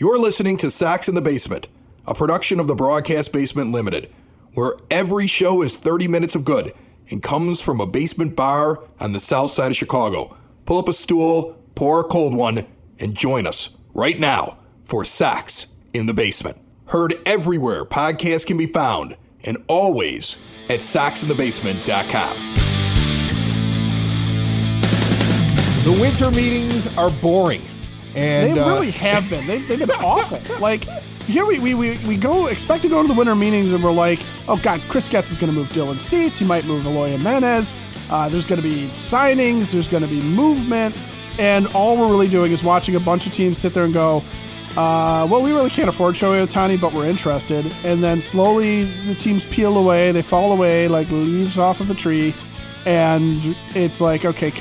You're listening to Sox in the Basement, a production of the Broadcast Basement Limited, where every show is 30 minutes of good and comes from a basement bar on the south side of Chicago. Pull up a stool, pour a cold one, and join us right now for Sox in the Basement. Heard everywhere podcasts can be found, and always at soxinthebasement.com. The winter meetings are boring. And they really have been. They've been awful. Like, here we go, expect to go to the winter meetings, and we're like, oh, God, Chris Getz is going to move Dylan Cease. He might move Eloy Jimenez. There's going to be signings. There's going to be movement. And all we're really doing is watching a bunch of teams sit there and go, well, we really can't afford Shohei Ohtani, but we're interested. And then slowly the teams peel away. They fall away like leaves off of a tree. And it's like, okay,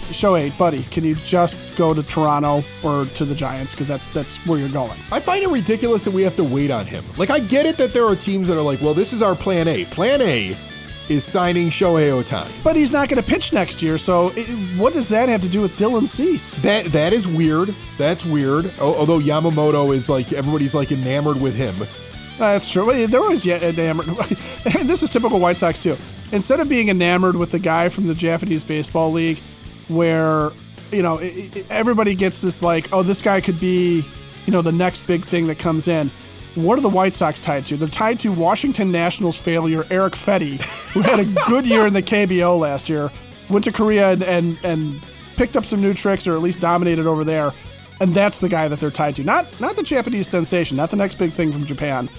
Shohei, buddy, can you just go to Toronto or to the Giants? Because that's where you're going. I find it ridiculous that we have to wait on him. Like, I get it that there are teams that are like, well, this is our plan A. Plan A is signing Shohei Ohtani. But he's not going to pitch next year, so what does that have to do with Dylan Cease? That is weird. That's weird. Although Yamamoto is like, everybody's like enamored with him. That's true. They're always enamored. And this is typical White Sox, too. Instead of being enamored with the guy from the Japanese Baseball League, where, you know, everybody gets this like, oh, this guy could be, you know, the next big thing that comes in. What are the White Sox tied to? They're tied to Washington Nationals failure, Erick Fedde, who had a good year in the KBO last year, went to Korea and picked up some new tricks, or at least dominated over there. And that's the guy that they're tied to. Not the Japanese sensation, not the next big thing from Japan.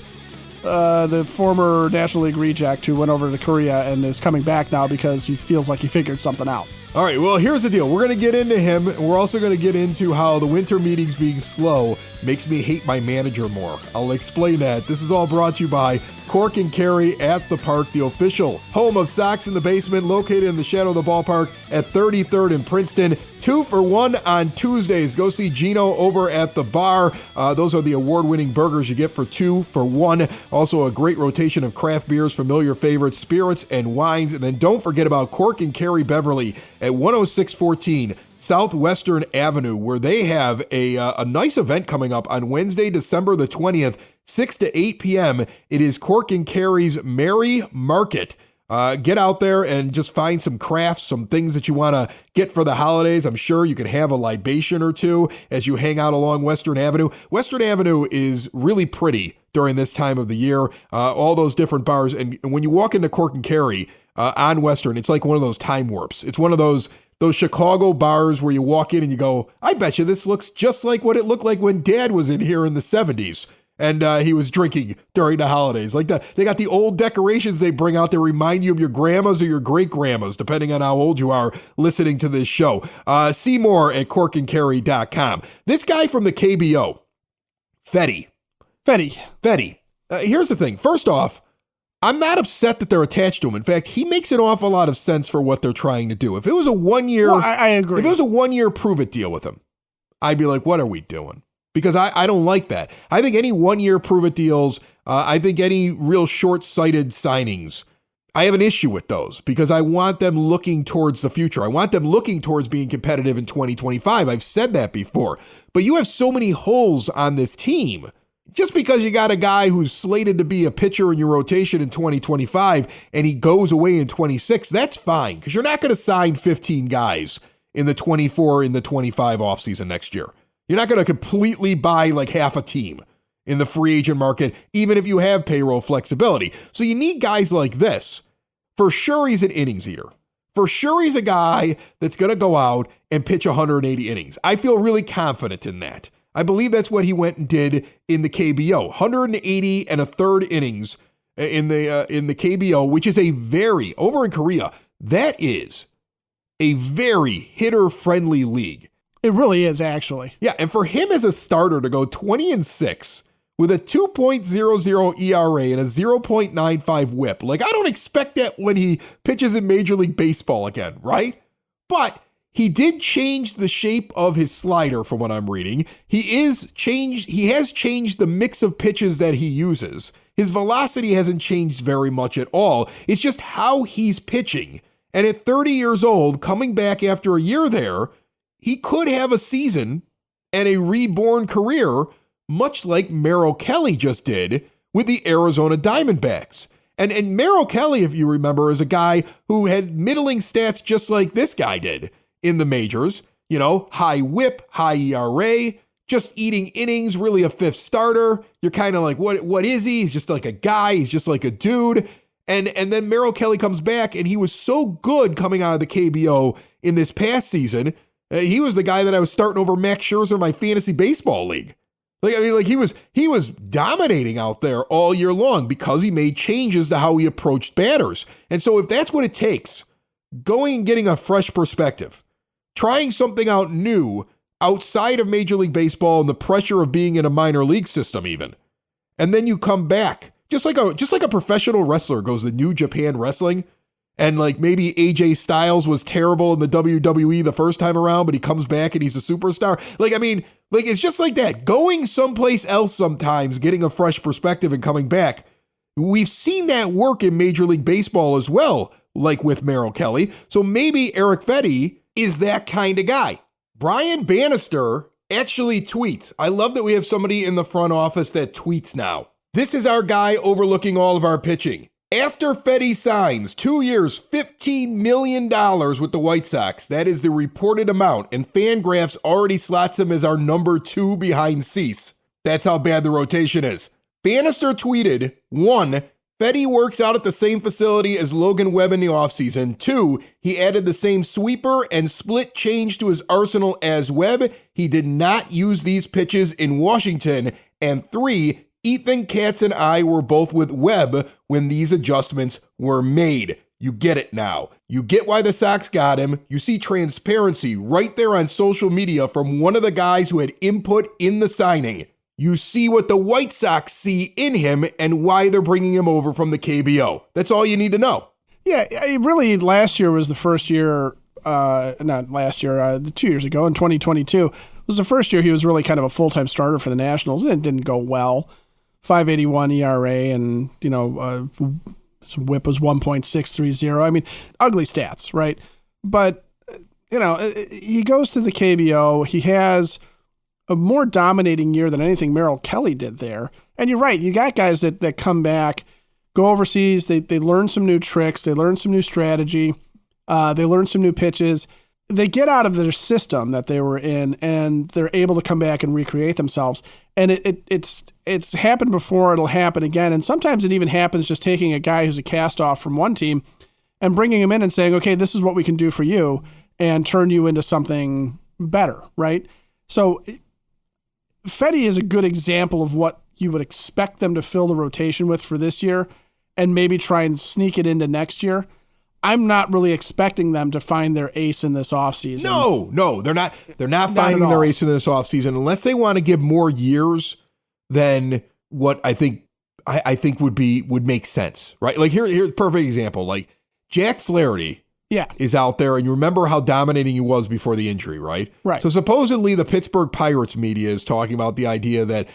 The former National League reject who went over to Korea and is coming back now because he feels like he figured something out. All right, well, here's the deal. We're going to get into him, and we're also going to get into how the winter meetings being slow makes me hate my manager more. I'll explain that. This is all brought to you by Cork and Carry at the Park, the official home of Sox in the Basement, located in the shadow of the ballpark at 33rd and Princeton. 2 for $1 on Tuesdays. Go see Gino over at the bar. Those are the award-winning burgers you get for 2 for $1. Also a great rotation of craft beers, familiar favorites, spirits, and wines. And then don't forget about Cork and Carry Beverly at 10614 Southwestern Avenue, where they have a nice event coming up on Wednesday, December the 20th, 6 to 8 p.m. It is Cork and Carry's Merry Market. Get out there and just find some crafts, some things that you want to get for the holidays. I'm sure you can have a libation or two as you hang out along Western Avenue. Western Avenue is really pretty during this time of the year. All those different bars. And when you walk into Cork and Carry on Western, it's like one of those time warps. It's one of those Chicago bars where you walk in and you go, I bet you this looks just like what it looked like when Dad was in here in the 70s. And he was drinking during the holidays. Like they got the old decorations they bring out that remind you of your grandmas or your great-grandmas, depending on how old you are listening to this show. See more at corkandcarry.com. This guy from the KBO, Fedde. Here's the thing. First off, I'm not upset that they're attached to him. In fact, he makes an awful lot of sense for what they're trying to do. If it was a 1 year, well, I agree. If it was a 1 year prove-it deal with him, I'd be like, what are we doing? Because I don't like that. I think any 1 year prove-it deals, I think any real short-sighted signings, I have an issue with those because I want them looking towards the future. I want them looking towards being competitive in 2025. I've said that before. But you have so many holes on this team. Just because you got a guy who's slated to be a pitcher in your rotation in 2025 and he goes away in 26, that's fine because you're not going to sign 15 guys in the 24 in the 25 offseason next year. You're not going to completely buy like half a team in the free agent market, even if you have payroll flexibility. So you need guys like this. For sure, he's an innings eater. For sure, he's a guy that's going to go out and pitch 180 innings. I feel really confident in that. I believe that's what he went and did in the KBO. 180 and a third innings in the KBO, which is over in Korea, that is a very hitter-friendly league. It really is, actually. Yeah, and for him as a starter to go 20-6 with a 2.00 ERA and a 0.95 whip, like I don't expect that when he pitches in Major League Baseball again, right? But he did change the shape of his slider from what I'm reading. He has changed the mix of pitches that he uses. His velocity hasn't changed very much at all. It's just how he's pitching. And at 30 years old, coming back after a year there, he could have a season and a reborn career much like Merrill Kelly just did with the Arizona Diamondbacks. And Merrill Kelly, if you remember, is a guy who had middling stats just like this guy did in the majors. You know, high whip, high ERA, just eating innings, really a fifth starter. You're kind of like, what is he? He's just like a guy. He's just like a dude. And then Merrill Kelly comes back, and he was so good coming out of the KBO in this past season. He was the guy that I was starting over Max Scherzer in my fantasy baseball league. He was dominating out there all year long because he made changes to how he approached batters. And so if that's what it takes, going and getting a fresh perspective, trying something out new outside of Major League Baseball and the pressure of being in a minor league system even, and then you come back, just like a professional wrestler goes to New Japan Wrestling, and like maybe AJ Styles was terrible in the WWE the first time around, but he comes back and he's a superstar. It's just like that. Going someplace else sometimes, getting a fresh perspective and coming back. We've seen that work in Major League Baseball as well, like with Merrill Kelly. So maybe Erick Fedde is that kind of guy. Brian Bannister actually tweets. I love that we have somebody in the front office that tweets now. This is our guy overlooking all of our pitching. After Fedde signs 2 years, $15 million with the White Sox, that is the reported amount, and Fangraphs already slots him as our number 2 behind Cease. That's how bad the rotation is. Bannister tweeted, 1, Fedde works out at the same facility as Logan Webb in the offseason. 2, he added the same sweeper and split change to his arsenal as Webb. He did not use these pitches in Washington. And 3, Ethan Katz and I were both with Webb when these adjustments were made. You get it now. You get why the Sox got him. You see transparency right there on social media from one of the guys who had input in the signing. You see what the White Sox see in him and why they're bringing him over from the KBO. That's all you need to know. Yeah, really, last year was the first year, not last year, 2 years ago in 2022, was the first year he was really kind of a full-time starter for the Nationals, and it didn't go well. 5.81 ERA, and, his whip was 1.630. I mean, ugly stats, right? But, he goes to the KBO. He has a more dominating year than anything Merrill Kelly did there. And you're right. You got guys that come back, go overseas. They learn some new tricks. They learn some new strategy. They learn some new pitches. They get out of their system that they were in, and they're able to come back and recreate themselves. And it's happened before. It'll happen again. And sometimes it even happens just taking a guy who's a cast-off from one team and bringing him in and saying, okay, this is what we can do for you, and turn you into something better, right? So Fedde is a good example of what you would expect them to fill the rotation with for this year and maybe try and sneak it into next year. I'm not really expecting them to find their ace in this offseason. No, they're not. They're not finding their ace in this offseason unless they want to give more years than what I think would make sense, right? Like here's a perfect example. Like Jack Flaherty is out there, and you remember how dominating he was before the injury, right? Right. So supposedly the Pittsburgh Pirates media is talking about the idea that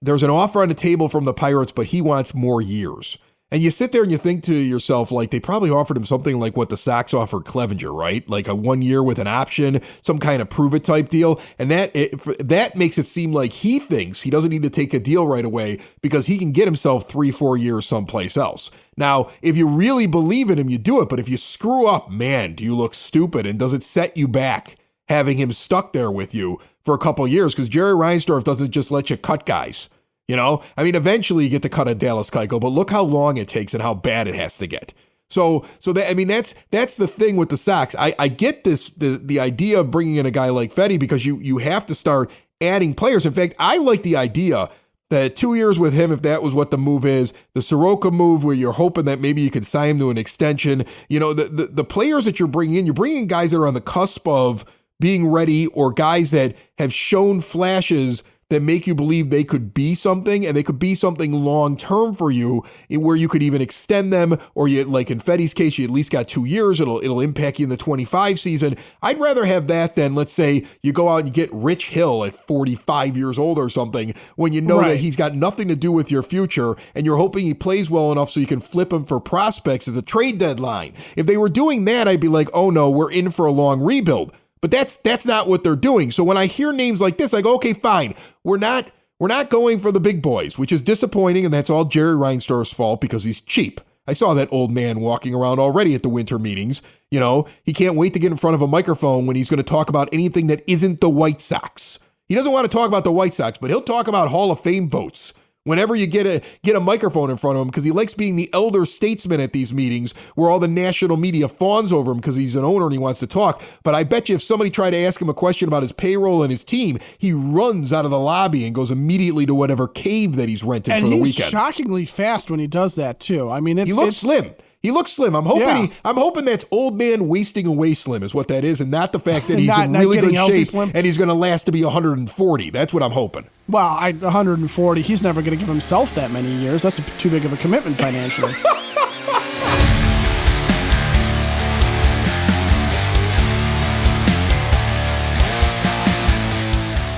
there's an offer on the table from the Pirates, but he wants more years. And you sit there and you think to yourself, like, they probably offered him something like what the Sox offered Clevenger, right? Like a 1 year with an option, some kind of prove it type deal. And that makes it seem like he thinks he doesn't need to take a deal right away because he can get himself 3-4 years someplace else. Now, if you really believe in him, you do it. But if you screw up, man, do you look stupid? And does it set you back having him stuck there with you for a couple of years? Because Jerry Reinsdorf doesn't just let you cut guys. Eventually you get to cut a Dallas Keuchel, but look how long it takes and how bad it has to get. So that's the thing with the Sox. I get the idea of bringing in a guy like Fedde because you have to start adding players. In fact, I like the idea that 2 years with him, if that was what the move is, the Soroka move where you're hoping that maybe you could sign him to an extension. The players that you're bringing guys that are on the cusp of being ready or guys that have shown flashes that make you believe they could be something, and they could be something long-term for you where you could even extend them, or you, like in Fedde's case, you at least got 2 years. It'll impact you in the 25 season. I'd rather have that than, let's say, you go out and you get Rich Hill at 45 years old or something when you know that he's got nothing to do with your future, and you're hoping he plays well enough so you can flip him for prospects as a trade deadline. If they were doing that, I'd be like, oh no, we're in for a long rebuild. But that's not what they're doing. So when I hear names like this, I go, okay, fine. We're not We're not going for the big boys, which is disappointing, and that's all Jerry Reinsdorf's fault because he's cheap. I saw that old man walking around already at the winter meetings. You know, he can't wait to get in front of a microphone when he's going to talk about anything that isn't the White Sox. He doesn't want to talk about the White Sox, but he'll talk about Hall of Fame votes whenever you get a microphone in front of him, because he likes being the elder statesman at these meetings where all the national media fawns over him because he's an owner and he wants to talk. But I bet you if somebody tried to ask him a question about his payroll and his team, he runs out of the lobby and goes immediately to whatever cave that he's rented for the weekend. And he's shockingly fast when he does that too. I mean, he looks slim. He looks slim. I'm hoping that's old man wasting away slim is what that is, and not the fact that he's in really good shape slim. And he's going to last to be 140. That's what I'm hoping. Well, 140. He's never going to give himself that many years. That's too big of a commitment financially.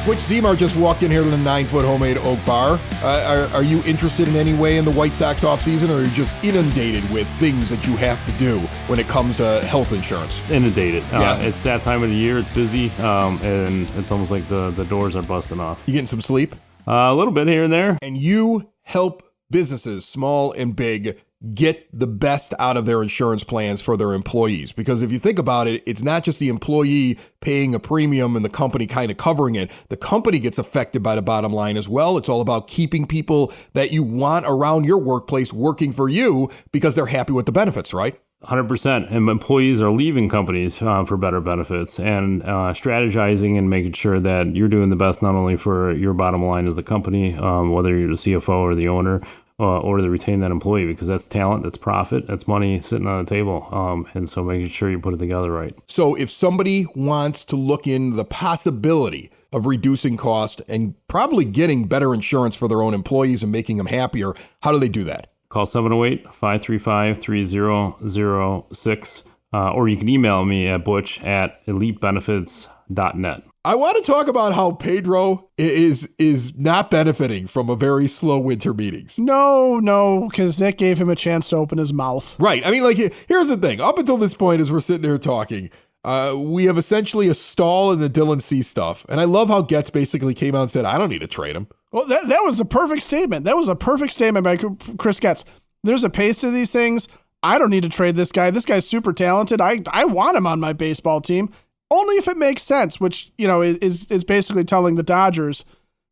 Which Zemar just walked in here to the 9-foot homemade oak bar. Are you interested in any way in the White Sox offseason, or are you just inundated with things that you have to do when it comes to health insurance? Inundated. It's that time of the year. It's busy, and it's almost like the doors are busting off. You getting some sleep? A little bit here and there. And you help businesses, small and big, get the best out of their insurance plans for their employees. Because if you think about it, it's not just the employee paying a premium and the company kind of covering it. The company gets affected by the bottom line as well. It's all about keeping people that you want around your workplace working for you because they're happy with the benefits, right? 100%. And employees are leaving companies for better benefits, and strategizing and making sure that you're doing the best not only for your bottom line as the company, whether you're the CFO or the owner, or to retain that employee, because that's talent, that's profit, that's money sitting on the table. And so making sure you put it together right. So if somebody wants to look into the possibility of reducing cost and probably getting better insurance for their own employees and making them happier, how do they do that? Call 708-535-3006, or you can email me at butch@elitebenefits.net. I want to talk about how Pedro is not benefiting from a very slow winter meetings. No, because that gave him a chance to open his mouth. Right. I mean, like, here's the thing. Up until this point, as we're sitting here talking, we have essentially a stall in the Dylan C stuff. And I love how Getz basically came out and said, I don't need to trade him. Well, that was a perfect statement. That was a perfect statement by Chris Getz. There's a pace to these things. I don't need to trade this guy. This guy's super talented. I want him on my baseball team. Only if it makes sense, which, you know, is basically telling the Dodgers,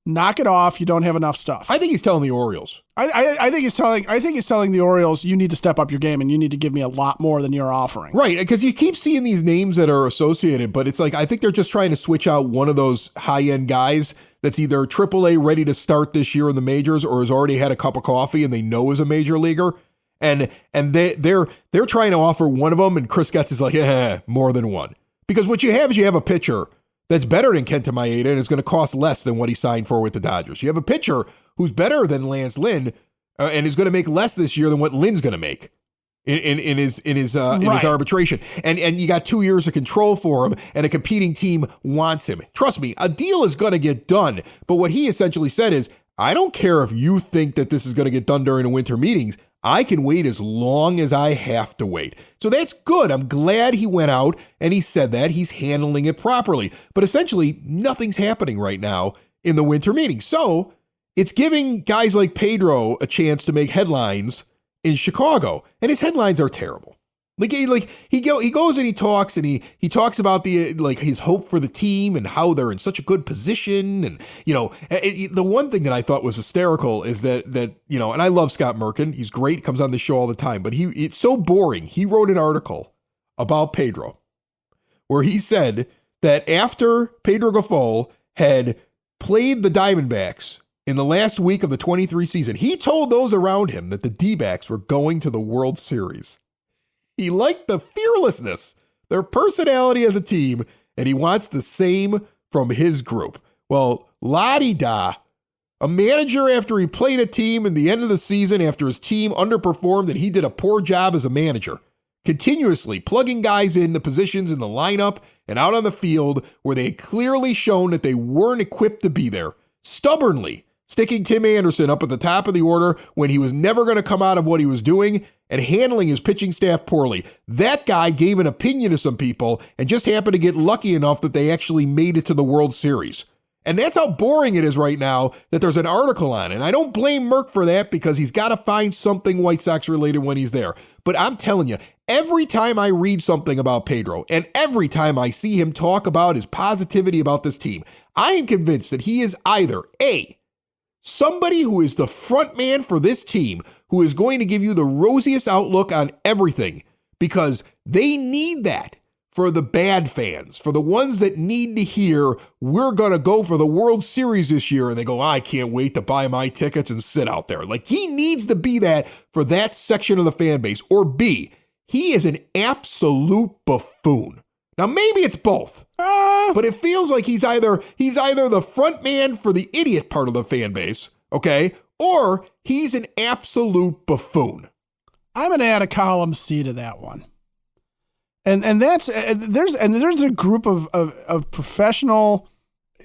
knock it off. You don't have enough stuff. I think he's telling the Orioles. I think he's telling the Orioles, you need to step up your game and you need to give me a lot more than you're offering. Right, because you keep seeing these names that are associated, but it's like I think they're just trying to switch out one of those high-end guys that's either AAA ready to start this year in the majors or has already had a cup of coffee and they know is a major leaguer. And they're trying to offer one of them, and Chris Getz is like, more than one. Because what you have is you have a pitcher that's better than Kenta Maeda and is going to cost less than what he signed for with the Dodgers. You have a pitcher who's better than Lance Lynn and is going to make less this year than what Lynn's going to make in his arbitration. And you got 2 years of control for him, and a competing team wants him. Trust me, a deal is going to get done. But what he essentially said is, I don't care if you think that this is going to get done during the winter meetings. I can wait as long as I have to wait. So that's good. I'm glad he went out and he said that. He's handling it properly. But essentially, nothing's happening right now in the winter meeting. So it's giving guys like Pedro a chance to make headlines in Chicago. And his headlines are terrible. He goes and he talks about his hope for the team and how they're in such a good position. And, you know, the one thing that I thought was hysterical is that, you know, and I love Scott Merkin. He's great. Comes on the show all the time, but it's so boring. He wrote an article about Pedro where he said that after Pedro Grifol had played the Diamondbacks in the last week of the 23 season, he told those around him that the D-backs were going to the World Series. He liked the fearlessness, their personality as a team, and he wants the same from his group. Well, la-di-da. A manager after he played a team in the end of the season after his team underperformed and he did a poor job as a manager, continuously plugging guys in the positions in the lineup and out on the field where they had clearly shown that they weren't equipped to be there, stubbornly sticking Tim Anderson up at the top of the order when he was never going to come out of what he was doing, and handling his pitching staff poorly. That guy gave an opinion to some people and just happened to get lucky enough that they actually made it to the World Series. And that's how boring it is right now that there's an article on it. And I don't blame Merck for that because he's got to find something White Sox related when he's there. But I'm telling you, every time I read something about Pedro and every time I see him talk about his positivity about this team, I am convinced that he is either A, somebody who is the front man for this team, who is going to give you the rosiest outlook on everything because they need that. For the bad fans, for the ones that need to hear, we're going to go for the World Series this year. And they go, I can't wait to buy my tickets and sit out there. Like, he needs to be that for that section of the fan base. Or B, he is an absolute buffoon. Now, maybe it's both, but it feels like he's either the front man for the idiot part of the fan base, okay, or he's an absolute buffoon. I'm going to add a column C to that one. And there's a group of professional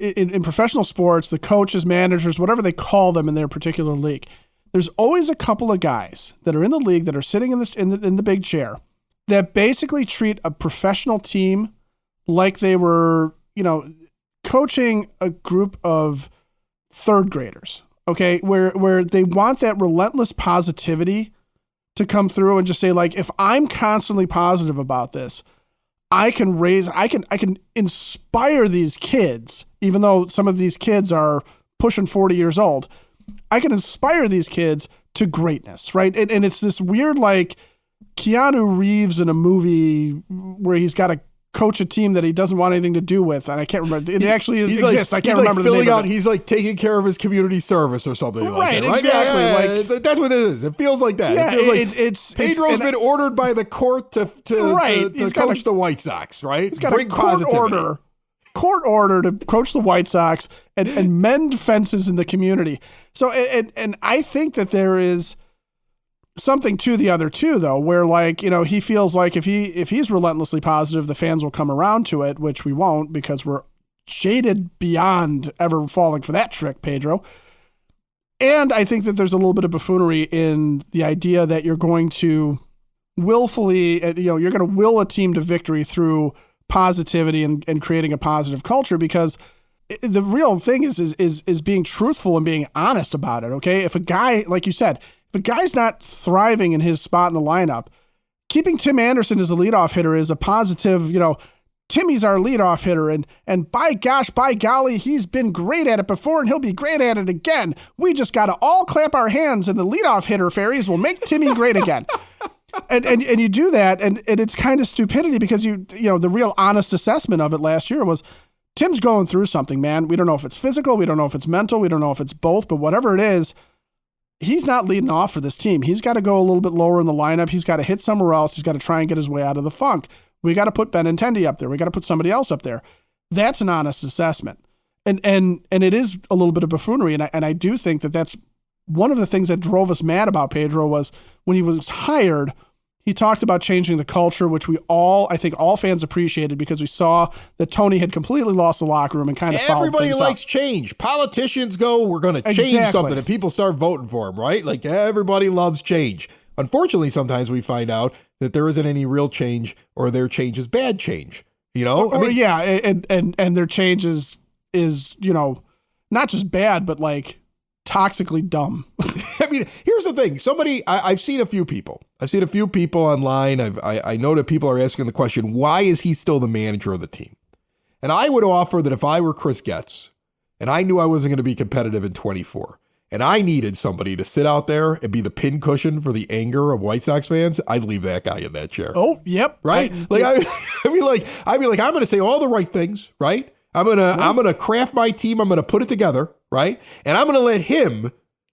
in professional sports, the coaches, managers, whatever they call them in their particular league. There's always a couple of guys that are in the league that are sitting in the big chair that basically treat a professional team like they were, coaching a group of third graders. Okay, where they want that relentless positivity to come through and just say, like, if I'm constantly positive about this, I can inspire these kids, even though some of these kids are pushing 40 years old. I can inspire these kids to greatness, right? And it's this weird, like, Keanu Reeves in a movie where he's got to coach a team that he doesn't want anything to do with, and I can't remember. It actually exists. I can't remember the name of it. He's like taking care of his community service or something like that. Right, exactly. Yeah, like, that's what it is. It feels like that. Yeah, it feels like Pedro's been ordered by the court to coach the White Sox, right? He's got a court order to coach the White Sox and mend fences in the community. So, and I think that there is something to the other two, though, where, like, he feels like if he's relentlessly positive, the fans will come around to it, which we won't because we're jaded beyond ever falling for that trick, Pedro. And I think that there's a little bit of buffoonery in the idea that you're going to willfully, you're going to will a team to victory through positivity and creating a positive culture, because the real thing is being truthful and being honest about it. Okay. If a guy, like you said, if a guy's not thriving in his spot in the lineup, keeping Tim Anderson as the leadoff hitter is a positive, Timmy's our leadoff hitter, and by golly, he's been great at it before, and he'll be great at it again. We just got to all clap our hands, and the leadoff hitter fairies will make Timmy great again. And you do that, and it's kind of stupidity because the real honest assessment of it last year was Tim's going through something, man. We don't know if it's physical, we don't know if it's mental, we don't know if it's both, but whatever it is, he's not leading off for this team. He's got to go a little bit lower in the lineup. He's got to hit somewhere else. He's got to try and get his way out of the funk. We got to put Benintendi up there. We got to put somebody else up there. That's an honest assessment. And it is a little bit of buffoonery. And I do think that that's one of the things that drove us mad about Pedro was when he was hired, he talked about changing the culture, which I think all fans appreciated because we saw that Tony had completely lost the locker room and kind of fouled things up. Everybody likes change. Politicians go, we're going to change something, and people start voting for him, right? Like, everybody loves change. Unfortunately, sometimes we find out that there isn't any real change, or their change is bad change. And their change is not just bad, but like toxically dumb. I mean, here's the thing. I've seen a few people. Online. I know that people are asking the question, why is he still the manager of the team? And I would offer that if I were Chris Getz and I knew I wasn't going to be competitive in 24 and I needed somebody to sit out there and be the pincushion for the anger of White Sox fans, I'd leave that guy in that chair. Oh, yep. Right? I'd be like, I'm going to say all the right things, right? I'm going to craft my team. I'm going to put it together, right? And I'm going to let him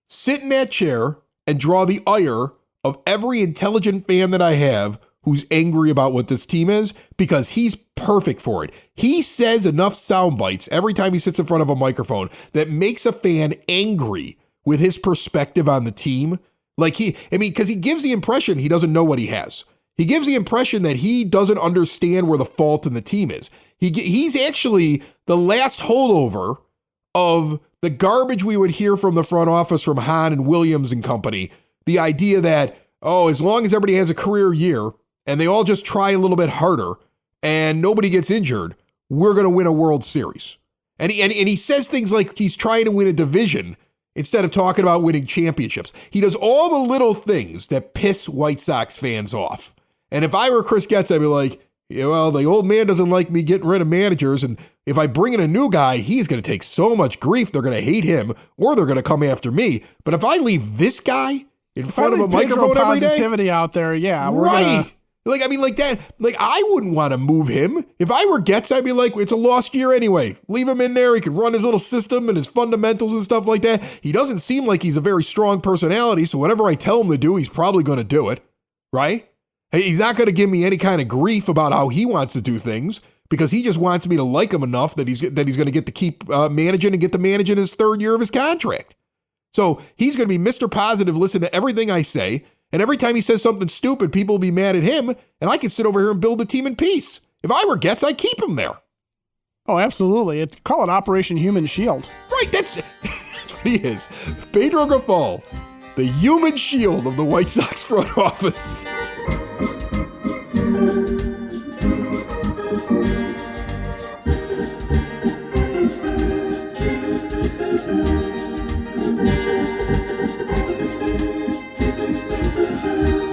sit in that chair and draw the ire of every intelligent fan that I have who's angry about what this team is, because he's perfect for it. He says enough sound bites every time he sits in front of a microphone that makes a fan angry with his perspective on the team. Because he gives the impression he doesn't know what he has. He gives the impression that he doesn't understand where the fault in the team is. He's actually the last holdover of the garbage we would hear from the front office from Hahn and Williams and company. The idea that, as long as everybody has a career year and they all just try a little bit harder and nobody gets injured, we're going to win a World Series. And he says things like he's trying to win a division instead of talking about winning championships. He does all the little things that piss White Sox fans off. And if I were Chris Getz, I'd be like, yeah, well, the old man doesn't like me getting rid of managers. And if I bring in a new guy, he's going to take so much grief. They're going to hate him or they're going to come after me. But if I leave this guy in front of a microphone every day. Positivity out there, yeah. Right. Like that. Like, I wouldn't want to move him. If I were Getz, I'd be like, it's a lost year anyway. Leave him in there. He can run his little system and his fundamentals and stuff like that. He doesn't seem like he's a very strong personality. So whatever I tell him to do, he's probably going to do it. Right? He's not going to give me any kind of grief about how he wants to do things because he just wants me to like him enough that he's going to get to keep managing and get to manage in his third year of his contract. So he's going to be Mr. Positive, listen to everything I say. And every time he says something stupid, people will be mad at him. And I can sit over here and build the team in peace. If I were Getz, I'd keep him there. Oh, absolutely. Call it Operation Human Shield. Right. That's what he is. Pedro Grifol, the human shield of the White Sox front office.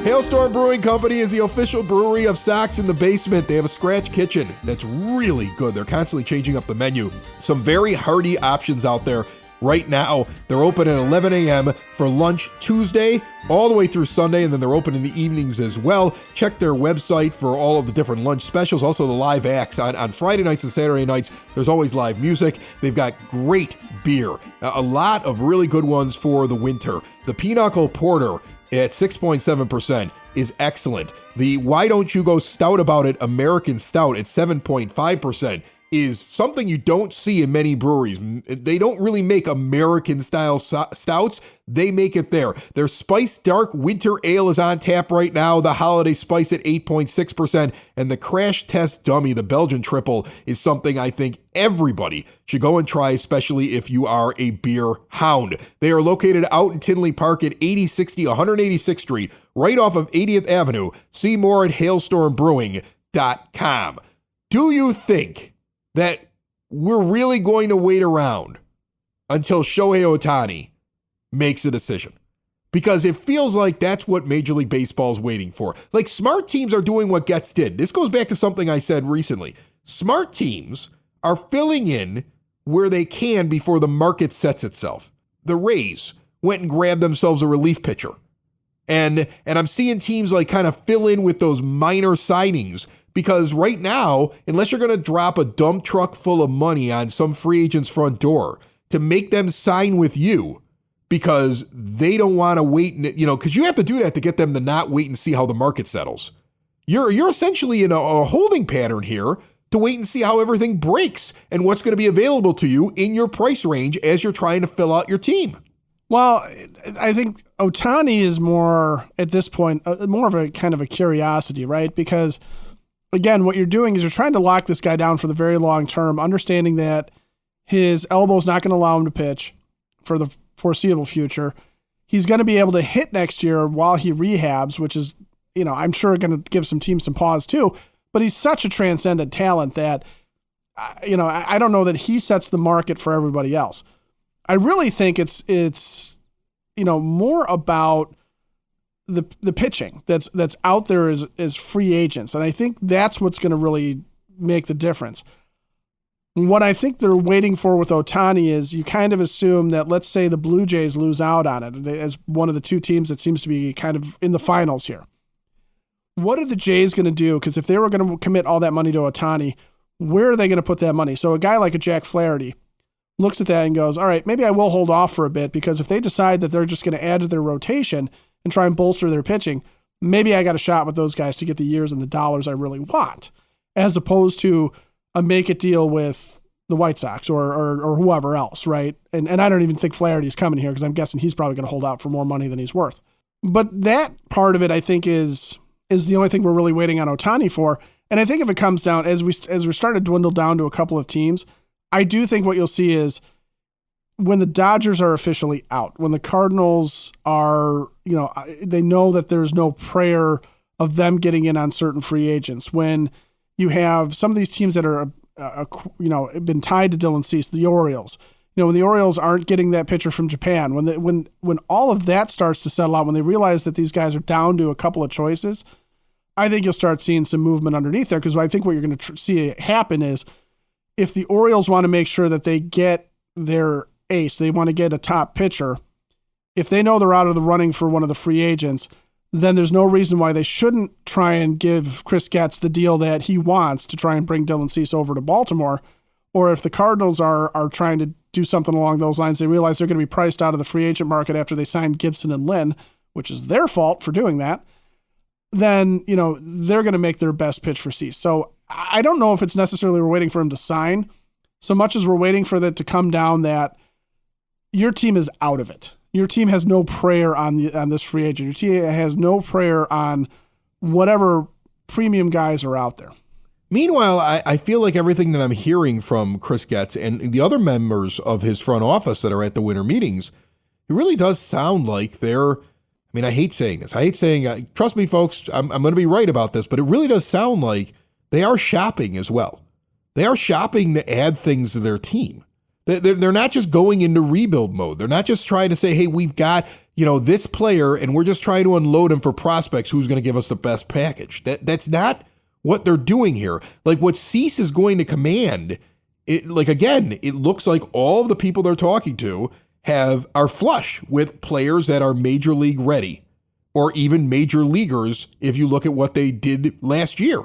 Hailstorm Brewing Company is the official brewery of Sox in the Basement. They have a scratch kitchen that's really good. They're constantly changing up the menu. Some very hearty options out there right now. They're open at 11 a.m. for lunch Tuesday all the way through Sunday, and then they're open in the evenings as well. Check their website for all of the different lunch specials. Also, the live acts on Friday nights and Saturday nights. There's always live music. They've got great beer, a lot of really good ones for the winter. The Pinochle Porter at 6.7% is excellent. The Why Don't You Go Stout About It American Stout at 7.5% is something you don't see in many breweries. They don't really make American-style stouts. They make it there. Their Spiced Dark Winter Ale is on tap right now. The Holiday Spice at 8.6%. And the Crash Test Dummy, the Belgian Triple, is something I think everybody should go and try, especially if you are a beer hound. They are located out in Tinley Park at 8060 186th Street, right off of 80th Avenue. See more at hailstormbrewing.com. Do you think that we're really going to wait around until Shohei Ohtani makes a decision? Because it feels like that's what Major League Baseball is waiting for. Like, smart teams are doing what Getz did. This goes back to something I said recently. Smart teams are filling in where they can before the market sets itself. The Rays went and grabbed themselves a relief pitcher. And I'm seeing teams like kind of fill in with those minor signings. Because right now, unless you're going to drop a dump truck full of money on some free agent's front door to make them sign with you because they don't want to wait, because you have to do that to get them to not wait and see how the market settles. You're essentially in a holding pattern here to wait and see how everything breaks and what's going to be available to you in your price range as you're trying to fill out your team. Well, I think Ohtani is more, at this point, more of a kind of a curiosity, right? Because again, what you're doing is you're trying to lock this guy down for the very long term, understanding that his elbow's not going to allow him to pitch for the foreseeable future. He's going to be able to hit next year while he rehabs, which is, I'm sure going to give some teams some pause too. But he's such a transcendent talent that, I don't know that he sets the market for everybody else. I really think it's more about the pitching that's out there as free agents. And I think that's what's going to really make the difference. What I think they're waiting for with Ohtani is you kind of assume that, let's say the Blue Jays lose out on it as one of the two teams that seems to be kind of in the finals here. What are the Jays going to do? Because if they were going to commit all that money to Ohtani, where are they going to put that money? So a guy like a Jack Flaherty looks at that and goes, all right, maybe I will hold off for a bit, because if they decide that they're just going to add to their rotation and try and bolster their pitching, maybe I got a shot with those guys to get the years and the dollars I really want, as opposed to a make it deal with the White Sox or whoever else, right? And I don't even think Flaherty's coming here, because I'm guessing he's probably going to hold out for more money than he's worth. But that part of it, I think, is the only thing we're really waiting on Ohtani for. And I think if it comes down, as we're starting to dwindle down to a couple of teams, I do think what you'll see is when the Dodgers are officially out, when the Cardinals are, they know that there's no prayer of them getting in on certain free agents, when you have some of these teams that are been tied to Dylan Cease, the Orioles. When the Orioles aren't getting that pitcher from Japan, when all of that starts to settle out, when they realize that these guys are down to a couple of choices, I think you'll start seeing some movement underneath there. Because I think what you're going to see happen is if the Orioles want to make sure that they get their ace, they want to get a top pitcher, if they know they're out of the running for one of the free agents, then there's no reason why they shouldn't try and give Chris Getz the deal that he wants to try and bring Dylan Cease over to Baltimore. Or if the Cardinals are trying to do something along those lines, they realize they're going to be priced out of the free agent market after they signed Gibson and Lynn, which is their fault for doing that, then, they're going to make their best pitch for Cease. So I don't know if it's necessarily we're waiting for him to sign so much as we're waiting for that to come down that your team is out of it. Your team has no prayer on this free agent. Your team has no prayer on whatever premium guys are out there. Meanwhile, I feel like everything that I'm hearing from Chris Getz and the other members of his front office that are at the winter meetings, it really does sound like I hate saying this. I hate saying, trust me, folks, I'm going to be right about this, but it really does sound like they are shopping as well. They are shopping to add things to their team. They're not just going into rebuild mode. They're not just trying to say, hey, we've got, this player and we're just trying to unload him for prospects. Who's going to give us the best package? That's not what they're doing here. Like what Cease is going to command, it looks like all of the people they're talking to are flush with players that are major league ready or even major leaguers if you look at what they did last year.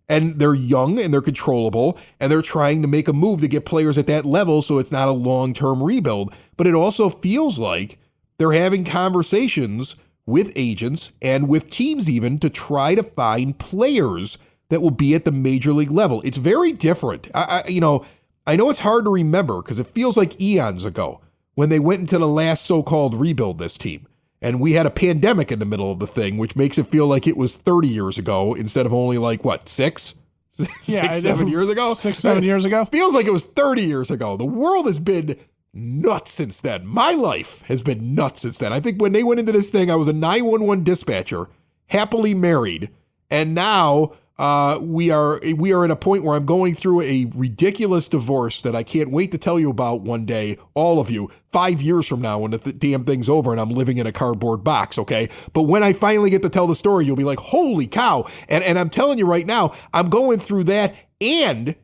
And they're young and they're controllable and they're trying to make a move to get players at that level so it's not a long-term rebuild. But it also feels like they're having conversations with agents and with teams even to try to find players that will be at the major league level. It's very different. I know it's hard to remember because it feels like eons ago when they went into the last so-called rebuild this team. And we had a pandemic in the middle of the thing, which makes it feel like it was 30 years ago instead of only 6? 7 years ago? 6-7 years ago? Feels like it was 30 years ago. The world has been nuts since then. My life has been nuts since then. I think when they went into this thing, I was a 911 dispatcher, happily married, and now we are at a point where I'm going through a ridiculous divorce that I can't wait to tell you about one day, all of you, 5 years from now when the damn thing's over and I'm living in a cardboard box, okay? But when I finally get to tell the story, you'll be like, holy cow. And I'm telling you right now, I'm going through that, and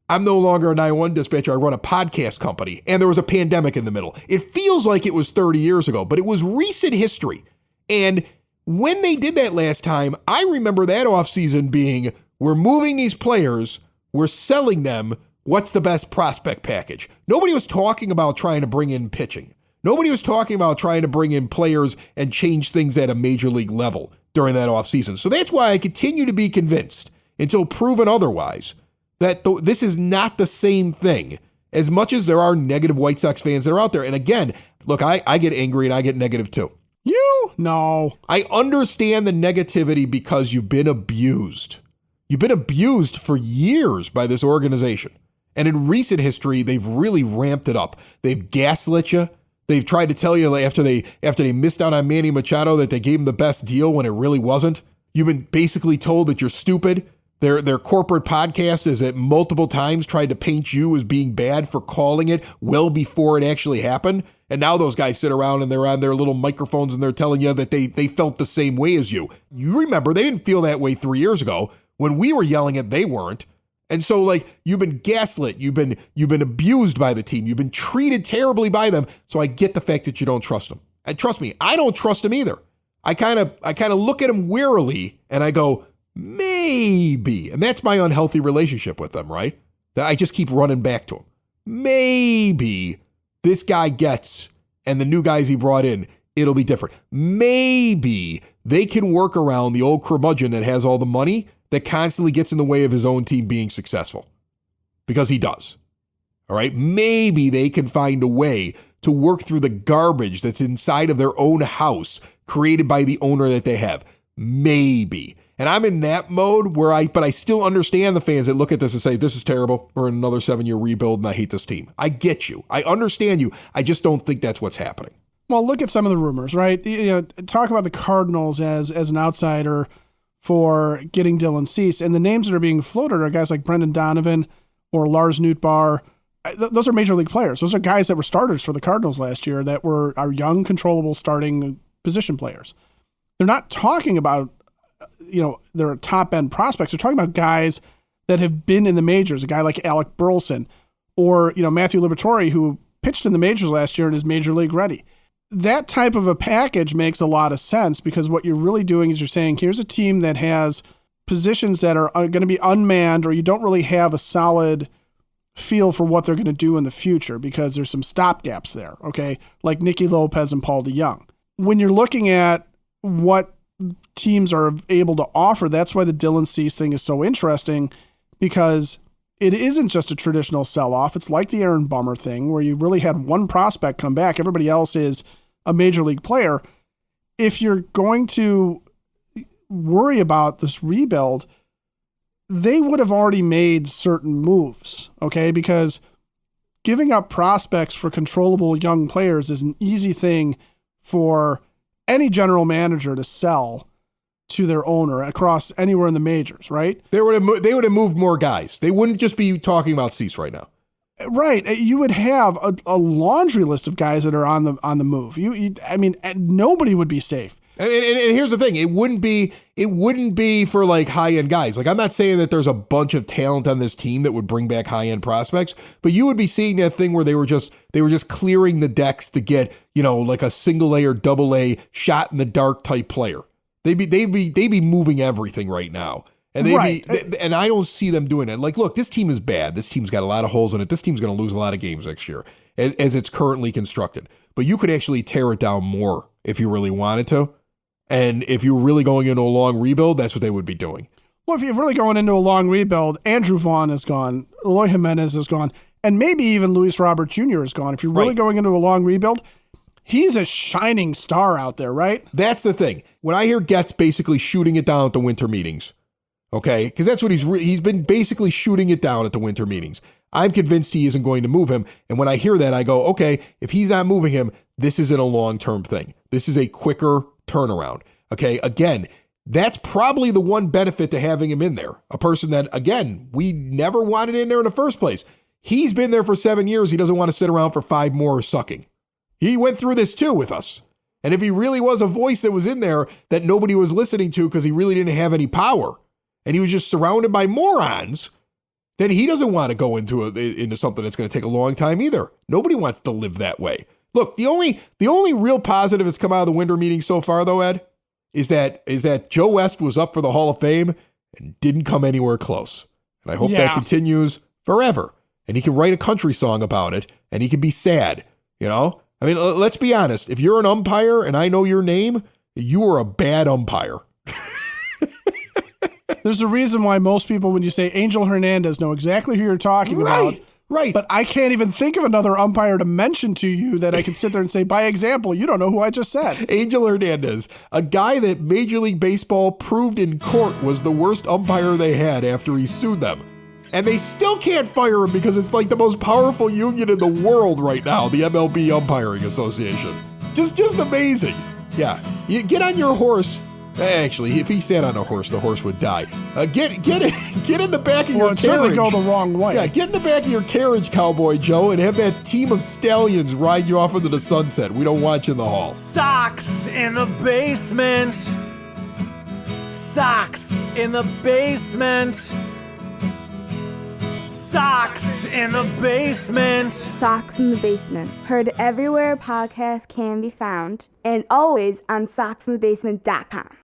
I'm no longer a 911 dispatcher. I run a podcast company, and there was a pandemic in the middle. It feels like it was 30 years ago, but it was recent history. And when they did that last time, I remember that offseason being, we're moving these players, we're selling them, what's the best prospect package? Nobody was talking about trying to bring in pitching. Nobody was talking about trying to bring in players and change things at a major league level during that offseason. So that's why I continue to be convinced, until proven otherwise, that this is not the same thing, as much as there are negative White Sox fans that are out there. And again, look, I get angry and I get negative too. You? No. I understand the negativity because you've been abused. You've been abused for years by this organization. And in recent history, they've really ramped it up. They've gaslit you. They've tried to tell you after they missed out on Manny Machado that they gave him the best deal when it really wasn't. You've been basically told that you're stupid. Their corporate podcast has at multiple times tried to paint you as being bad for calling it well before it actually happened. And now those guys sit around and they're on their little microphones and they're telling you that they felt the same way as you. You remember, they didn't feel that way 3 years ago when we were yelling it, they weren't. And so you've been gaslit, you've been abused by the team, you've been treated terribly by them. So I get the fact that you don't trust them. And trust me, I don't trust them either. I kind of look at them wearily and I go, maybe. And that's my unhealthy relationship with them, right? That I just keep running back to them. Maybe this guy Getz and the new guys he brought in, it'll be different. Maybe they can work around the old curmudgeon that has all the money that constantly gets in the way of his own team being successful. Because he does. All right? Maybe they can find a way to work through the garbage that's inside of their own house created by the owner that they have. Maybe. And I'm in that mode but I still understand the fans that look at this and say, this is terrible. We're in another 7-year rebuild and I hate this team. I get you. I understand you. I just don't think that's what's happening. Well, look at some of the rumors, right? Talk about the Cardinals as an outsider for getting Dylan Cease. And the names that are being floated are guys like Brendan Donovan or Lars Nootbaar. Those are major league players. Those are guys that were starters for the Cardinals last year that are young, controllable starting position players. They're not talking about, their top end prospects. They're talking about guys that have been in the majors, a guy like Alec Burleson or, Matthew Liberatore, who pitched in the majors last year and is major league ready. That type of a package makes a lot of sense because what you're really doing is you're saying, here's a team that has positions that are going to be unmanned, or you don't really have a solid feel for what they're going to do in the future because there's some stopgaps there, okay? Like Nicky Lopez and Paul DeJong. When you're looking at what teams are able to offer, that's why the Dylan Cease thing is so interesting, because it isn't just a traditional sell-off. It's like the Aaron Bummer thing where you really had one prospect come back. Everybody else is a major league player. If you're going to worry about this rebuild, they would have already made certain moves, okay? Because giving up prospects for controllable young players is an easy thing for any general manager to sell to their owner across anywhere in the majors, right? They would have moved more guys. They wouldn't just be talking about Cease right now. Right. You would have a laundry list of guys that are on the move. Nobody would be safe. And here's the thing: it wouldn't be for like high end guys. Like, I'm not saying that there's a bunch of talent on this team that would bring back high end prospects, but you would be seeing that thing where they were just clearing the decks to get, like a single A or double A shot in the dark type player. They'd be moving everything right now, and and I don't see them doing it. Like, look, this team is bad. This team's got a lot of holes in it. This team's going to lose a lot of games next year as it's currently constructed. But you could actually tear it down more if you really wanted to. And if you're really going into a long rebuild, that's what they would be doing. Well, if you're really going into a long rebuild, Andrew Vaughn is gone, Eloy Jimenez is gone, and maybe even Luis Robert Jr. is gone. If you're really going into a long rebuild, he's a shining star out there, right? That's the thing. When I hear Getz basically shooting it down at the winter meetings, okay, because that's what he's been basically shooting it down at the winter meetings. I'm convinced he isn't going to move him. And when I hear that, I go, okay, if he's not moving him, this isn't a long-term thing. This is a quicker turnaround. Okay, again, that's probably the one benefit to having him in there. A person that, again, we never wanted in there in the first place. He's been there for 7 years. He doesn't want to sit around for 5 more sucking. He went through this too with us. And if he really was a voice that was in there that nobody was listening to because he really didn't have any power and he was just surrounded by morons, then he doesn't want to go into something that's going to take a long time either. Nobody wants to live that way. Look, the only real positive that's come out of the winter meeting so far, though, Ed, is that Joe West was up for the Hall of Fame and didn't come anywhere close. And I hope that continues forever. And he can write a country song about it, and he can be sad, I mean, let's be honest. If you're an umpire and I know your name, you are a bad umpire. There's a reason why most people, when you say Angel Hernandez, know exactly who you're talking about. Right. But I can't even think of another umpire to mention to you that I can sit there and say, by example, you don't know who I just said. Angel Hernandez, a guy that Major League Baseball proved in court was the worst umpire they had after he sued them. And they still can't fire him because it's like the most powerful union in the world right now, the MLB Umpiring Association. Just amazing. Yeah, you get on your horse. Actually, if he sat on a horse, the horse would die. Get in the back of your carriage. Certainly go the wrong way. Yeah, get in the back of your carriage, Cowboy Joe, and have that team of stallions ride you off into the sunset. We don't want you in the hall. Sox in the basement. Sox in the basement. Sox in the basement. Sox in the Basement. Heard everywhere podcasts can be found, and always on soxinthebasement.com.